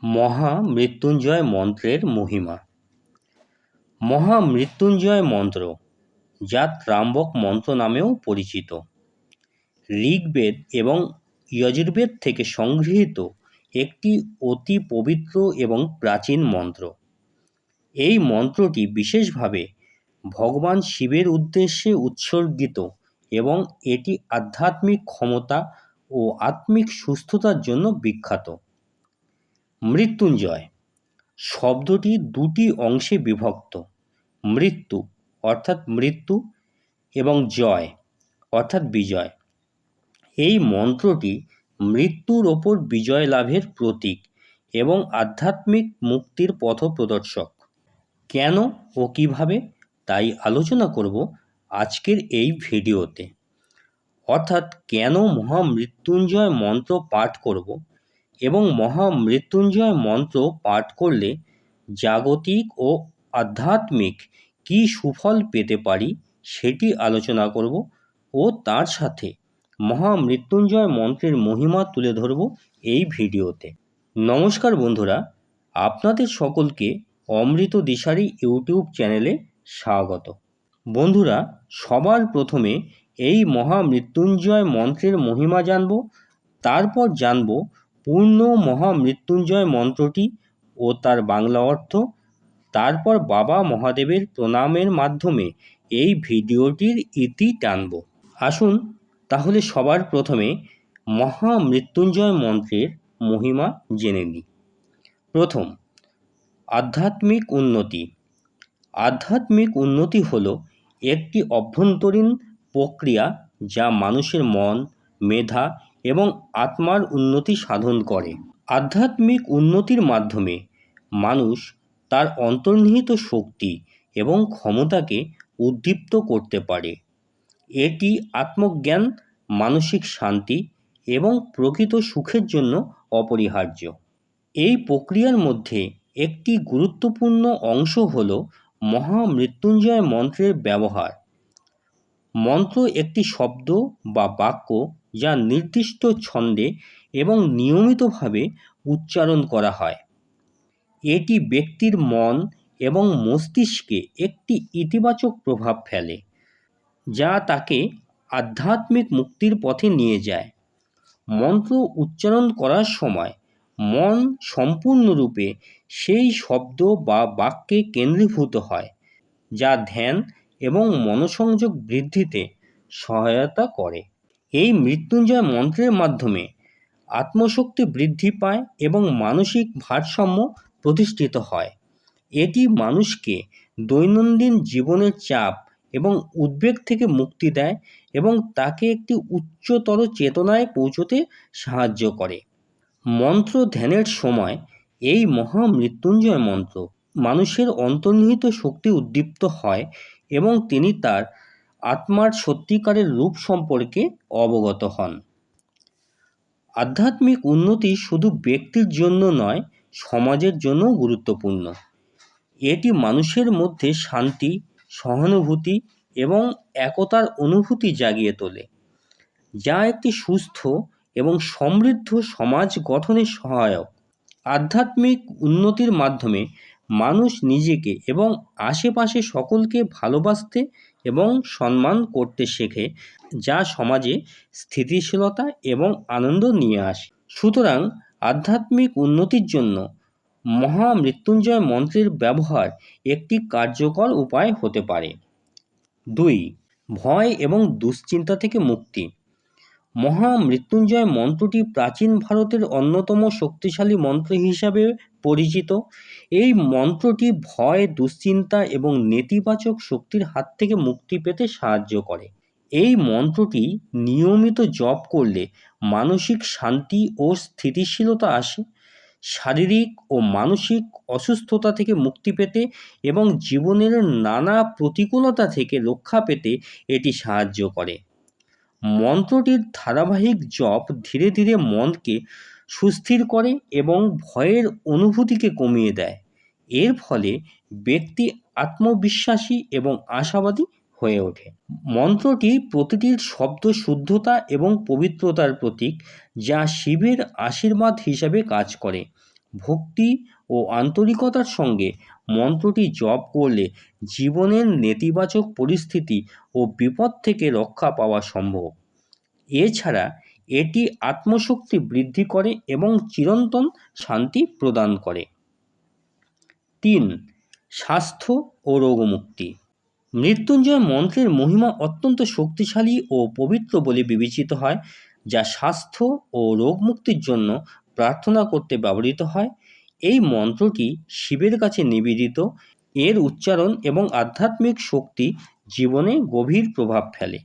মহামৃত্যুঞ্জয় মন্ত্রের মহিমা। মহামৃত্যুঞ্জয় মন্ত্র, যা ত্র্যম্বক মন্ত্র নামেও পরিচিত, ঋগ্বেদ এবং যজুর্বেদ থেকে সংগৃহীত একটি অতি পবিত্র এবং প্রাচীন মন্ত্র। এই মন্ত্রটি বিশেষভাবে ভগবান শিবের উদ্দেশ্যে উৎসর্গিত এবং এটি আধ্যাত্মিক ক্ষমতা ও আত্মিক সুস্থতার জন্য বিখ্যাত। মৃত্যুঞ্জয় শব্দটি দুটি অংশে বিভক্ত, মৃত্যু অর্থাৎ মৃত্যু এবং জয় অর্থাৎ বিজয়। এই মন্ত্রটি মৃত্যুর ওপর বিজয় লাভের প্রতীক এবং আধ্যাত্মিক মুক্তির পথপ্রদর্শক। কেন ও কিভাবে তাই আলোচনা করব আজকের এই ভিডিওতে। অর্থাৎ কেন মহামৃত্যুঞ্জয় মন্ত্র পাঠ করব এবং মহামৃত্যুঞ্জয় মন্ত্র পাঠ করলে জাগতিক ও আধ্যাত্মিক কী সুফল পেতে পারি সেটি আলোচনা করব ও তার সাথে মহামৃত্যুঞ্জয় মন্ত্রের মহিমা তুলে ধরব এই ভিডিওতে। নমস্কার বন্ধুরা, আপনাদের সকলকে অমৃত দিশারি ইউটিউব চ্যানেলে স্বাগত। বন্ধুরা, সবার প্রথমে এই মহামৃত্যুঞ্জয় মন্ত্রের মহিমা জানব, তারপর জানব পূর্ণ মহামৃত্যুঞ্জয় মন্ত্রটি ও তার বাংলা অর্থ, তারপর বাবা মহাদেবের প্রণামের মাধ্যমে এই ভিডিওটির ইতি টানব। আসুন তাহলে সবার প্রথমে মহামৃত্যুঞ্জয় মন্ত্রের মহিমা জেনে নিই। প্রথম, আধ্যাত্মিক উন্নতি। আধ্যাত্মিক উন্নতি হল একটি অভ্যন্তরীণ প্রক্রিয়া যা মানুষের মন, মেধা এবং আত্মার উন্নতি সাধন করে। আধ্যাত্মিক উন্নতির মাধ্যমে মানুষ তার অন্তর্নিহিত শক্তি এবং ক্ষমতাকে উদ্দীপ্ত করতে পারে। এটি আত্মজ্ঞান, মানসিক শান্তি এবং প্রকৃত সুখের জন্য অপরিহার্য। এই প্রক্রিয়ার মধ্যে একটি গুরুত্বপূর্ণ অংশ হল মহামৃত্যুঞ্জয় মন্ত্রের ব্যবহার। মন্ত্র একটি শব্দ বা বাক্য যা নির্দিষ্ট ছন্দে এবং নিয়মিতভাবে উচ্চারণ করা হয়। এটি ব্যক্তির মন এবং মস্তিষ্কে একটি ইতিবাচক প্রভাব ফেলে, যা তাকে আধ্যাত্মিক মুক্তির পথে নিয়ে যায়। মন্ত্র উচ্চারণ করার সময় মন সম্পূর্ণরূপে সেই শব্দ বা বাক্যে কেন্দ্রীভূত হয়, যা ধ্যান এবং মনোসংযোগ বৃদ্ধিতে সহায়তা করে। এই মৃত্যুঞ্জয় মন্ত্রের মাধ্যমে আত্মশক্তি বৃদ্ধি পায় এবং মানসিক ভারসাম্য প্রতিষ্ঠিত হয়। এটি মানুষকে দৈনন্দিন জীবনের চাপ এবং উদ্বেগ থেকে মুক্তি দেয় এবং তাকে একটি উচ্চতর চেতনায় পৌঁছতে সাহায্য করে। মন্ত্র ধ্যানের সময় এই মহামৃত্যুঞ্জয় মন্ত্র মানুষের অন্তর্নিহিত শক্তি উদ্দীপ্ত হয় এবং তিনি তার আত্মার সত্যিকারের রূপ সম্পর্কে অবগত হন। আধ্যাত্মিক উন্নতি শুধু ব্যক্তির জন্য নয়, সমাজের জন্যও গুরুত্বপূর্ণ। এটি মানুষের মধ্যে শান্তি, সহানুভূতি এবং একতার অনুভূতি জাগিয়ে তোলে, যা একটি সুস্থ এবং সমৃদ্ধ সমাজ গঠনে সহায়ক। আধ্যাত্মিক উন্নতির মাধ্যমে মানুষ নিজেকে এবং আশেপাশে সকলকে ভালোবাসতে এবং সম্মান করতে শেখে, যা সমাজে স্থিতিশীলতা এবং আনন্দ নিয়ে আসে। সুতরাং আধ্যাত্মিক উন্নতির জন্য মহামৃত্যুঞ্জয় মন্ত্রের ব্যবহার একটি কার্যকর উপায় হতে পারে। 2. ভয় এবং দুশ্চিন্তা থেকে মুক্তি। মহামৃত্যুঞ্জয় মন্ত্রটি প্রাচীন ভারতের অন্যতম শক্তিশালী মন্ত্র হিসাবে পরিচিত। এই মন্ত্রটি ভয়, দুশ্চিন্তা এবং নেতিবাচক শক্তির হাত থেকে মুক্তি পেতে সাহায্য করে। এই মন্ত্রটি নিয়মিত জপ করলে মানসিক শান্তি ও স্থিতিশীলতা আসে, শারীরিক ও মানসিক অসুস্থতা থেকে মুক্তি পেতে এবং জীবনের নানা প্রতিকূলতা থেকে রক্ষা পেতে এটি সাহায্য করে। মন্ত্রটির ধারাবাহিক জপ ধীরে ধীরে মনকে সুস্থির করে এবং ভয়ের অনুভূতিকে কমিয়ে দেয়। এর ফলে ব্যক্তি আত্মবিশ্বাসী এবং আশাবাদী হয়ে ওঠে। মন্ত্রটি প্রতিটির শব্দ শুদ্ধতা এবং পবিত্রতার প্রতীক, যা শিবের আশীর্বাদ হিসাবে কাজ করে। ভক্তি ও আন্তরিকতার সঙ্গে মন্ত্রটি জপ করলে জীবনের নেতিবাচক পরিস্থিতি ও বিপদ থেকে রক্ষা পাওয়া সম্ভব। এছাড়া এটি আত্মশক্তি বৃদ্ধি করে এবং চিরন্তন শান্তি প্রদান করে। 3. স্বাস্থ্য ও রোগমুক্তি। মৃত্যুঞ্জয় মন্ত্রের মহিমা অত্যন্ত শক্তিশালী ও পবিত্র বলে বিবেচিত হয়, যা স্বাস্থ্য ও রোগমুক্তির জন্য প্রার্থনা করতে ব্যবহৃত হয়। এই মন্ত্রটি শিবের কাছে নিবেদিত। এর উচ্চারণ এবং আধ্যাত্মিক শক্তি জীবনে গভীর প্রভাব ফেলে।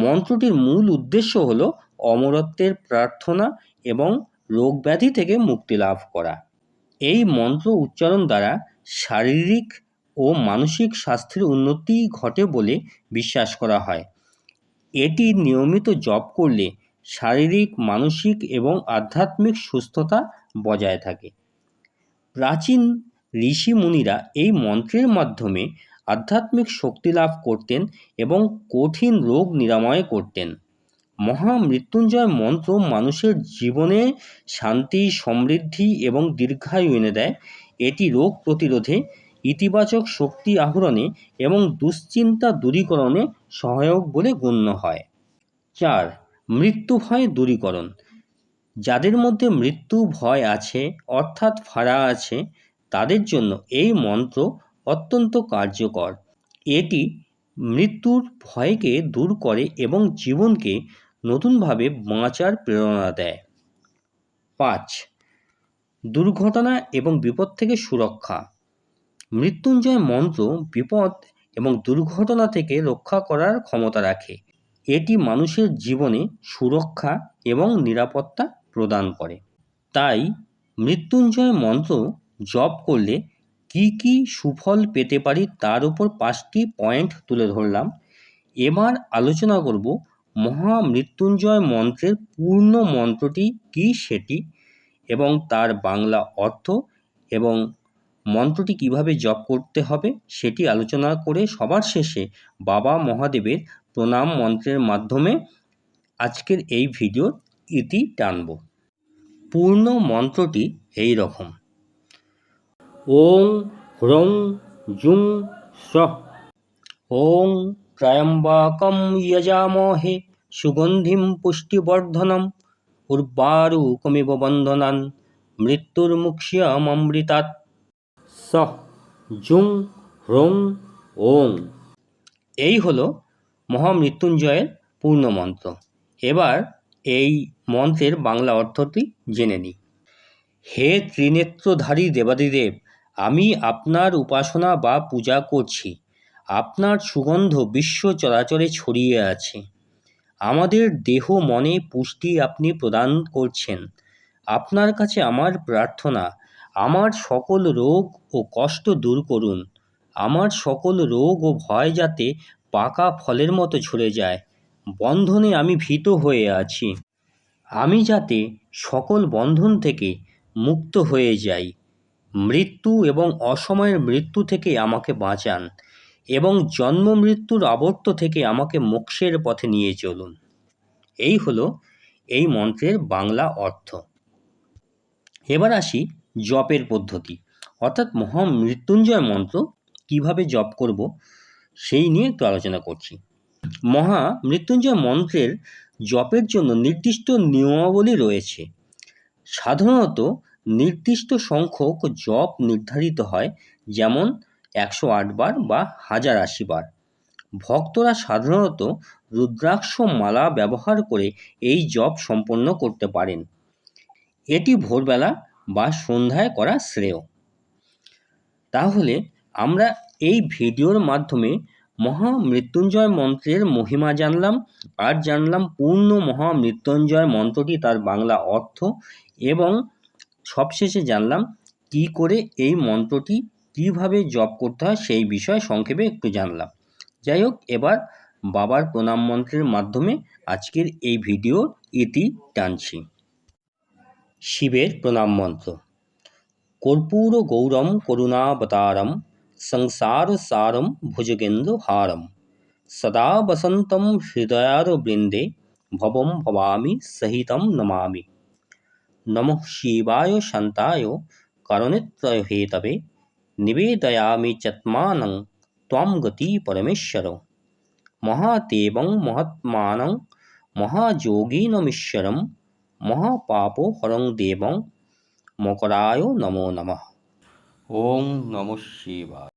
মন্ত্রটির মূল উদ্দেশ্য হল অমরত্বের প্রার্থনা এবং রোগব্যাধি থেকে মুক্তি লাভ করা। এই মন্ত্র উচ্চারণ দ্বারা শারীরিক ও মানসিক স্বাস্থ্যের উন্নতি ঘটে বলে বিশ্বাস করা হয়। এটি নিয়মিত জপ করলে শারীরিক, মানসিক এবং আধ্যাত্মিক সুস্থতা বজায় থাকে। প্রাচীন ঋষি মুনিরা এই মন্ত্রের মাধ্যমে আধ্যাত্মিক শক্তি লাভ করতেন এবং কঠিন রোগ নিরাময় করতেন। মহামৃত্যুঞ্জয় মন্ত্র মানুষের জীবনে শান্তি, সমৃদ্ধি এবং দীর্ঘায়ু এনে দেয়। এটি রোগ প্রতিরোধে, ইতিবাচক শক্তি আহরণে এবং দুশ্চিন্তা দূরীকরণে সহায়ক বলে গণ্য হয়। 4. মৃত্যু ভয় দূরীকরণ। যাদের মধ্যে মৃত্যু ভয় আছে, অর্থাৎ ফাঁড়া আছে, তাদের জন্য এই মন্ত্র অত্যন্ত কার্যকর। এটি মৃত্যুর ভয়কে দূর করে এবং জীবনকে নতুনভাবে বাঁচার প্রেরণা দেয়। 5. দুর্ঘটনা এবং বিপদ থেকে সুরক্ষা। মৃত্যুঞ্জয় মন্ত্র বিপদ এবং দুর্ঘটনা থেকে রক্ষা করার ক্ষমতা রাখে। এটি মানুষের জীবনে সুরক্ষা এবং নিরাপত্তা প্রদান করে। তাই মৃত্যুঞ্জয় মন্ত্র জপ করলে কি কি সুফল পেতে পারি তার উপর 5টি পয়েন্ট তুলে ধরলাম। এবার আলোচনা করব মহামৃত্যুঞ্জয় মন্ত্রের পূর্ণ মন্ত্রটি কী সেটি, এবং তার বাংলা অর্থ এবং মন্ত্রটি কিভাবে জপ করতে হবে সেটি আলোচনা করে সবার শেষে বাবা মহাদেবের প্রণাম মন্ত্রের মাধ্যমে আজকের এই ভিডিওর ইতি টানব। পূর্ণ মন্ত্রটি এই রকম: ওং হ্রং জুং স্বঃ। ওং ত্র্যম্বকম যজামহে সুগন্ধিম পুষ্টিবর্ধনম উর্বারুকমিব বন্ধনান মৃত্যুর্মুক্ষ্যমৃতাৎ। স্বঃ জুং হ্রং ওং। এই হলো মহামৃত্যুঞ্জয়ের পূর্ণ মন্ত্র। এবার এই মন্ত্রের বাংলা অর্থটি জেনে নিই। হে ত্রিনেত্রধারী দেবাদিদেব, আমি আপনার উপাসনা বা পূজা করছি। আপনার সুগন্ধ বিশ্ব চরাচরে ছড়িয়ে আছে। আমাদের দেহ মনে পুষ্টি আপনি প্রদান করছেন। আপনার কাছে আমার প্রার্থনা, আমার সকল রোগ ও কষ্ট দূর করুন। আমার সকল রোগ ও ভয় যাতে পাকা ফলের মতো ঝরে যায়। বন্ধনে আমি ভীত হয়ে আছি। আমি যাতে সকল বন্ধন থেকে মুক্ত হয়ে যাই। মৃত্যু এবং অসময়ের মৃত্যু থেকে আমাকে বাঁচান এবং জন্ম মৃত্যুর আবর্ত থেকে আমাকে মোক্ষের পথে নিয়ে চলুন। এই হলো এই মন্ত্রের বাংলা অর্থ। এবার আসি জপের পদ্ধতি, অর্থাৎ মহামৃত্যুঞ্জয় মন্ত্র কিভাবে জপ করব সেই নিয়ে একটু আলোচনা করছি। মহামৃত্যুঞ্জয় মন্ত্রের জপের জন্য নির্দিষ্ট নিয়মাবলী রয়েছে। সাধারণত নির্দিষ্ট সংখ্যক জপ নির্ধারিত হয়, যেমন 108 বার বা 1080 বার। ভক্তরা সাধারণত রুদ্রাক্ষ মালা ব্যবহার করে এই জপ সম্পন্ন করতে পারেন। এটি ভোরবেলা বা সন্ধ্যায় করা শ্রেয়। তাহলে আমরা এই ভিডিওর মাধ্যমে মহামৃত্যুঞ্জয় মন্ত্রের মহিমা জানলাম, আর জানলাম পূর্ণ মহামৃত্যুঞ্জয় মন্ত্রটি, তার বাংলা অর্থ, এবং সবশেষে জানলাম কি করে এই মন্ত্রটি কিভাবে জপ করতে হয় সেই বিষয়ে সংক্ষেপে একটু জানলাম। যাই হোক, এবার বাবার প্রণাম মন্ত্রের মাধ্যমে আজকের এই ভিডিও ইতি টানছি। শিবের প্রণাম মন্ত্র। কর্পূর গৌরম করুণাবতারম সংসারসারম ভুজগেন্দুহারম সদা বসন্তম হৃদয়ারবৃন্দে ভবম ভবামি সহিতম নমামি। নমঃ শিবায় শান্তায় কারণেত্রয় হেতবে নিবেদয়ামি চাত্মানং ত্বং গতি পরমেশ্বর মহাদেবং মহাত্মানং মহাযোগিনমীশ্বরম মহাপাপহরং দেবং মকরায় নমো নমঃ। ওং নমঃ শিবায়।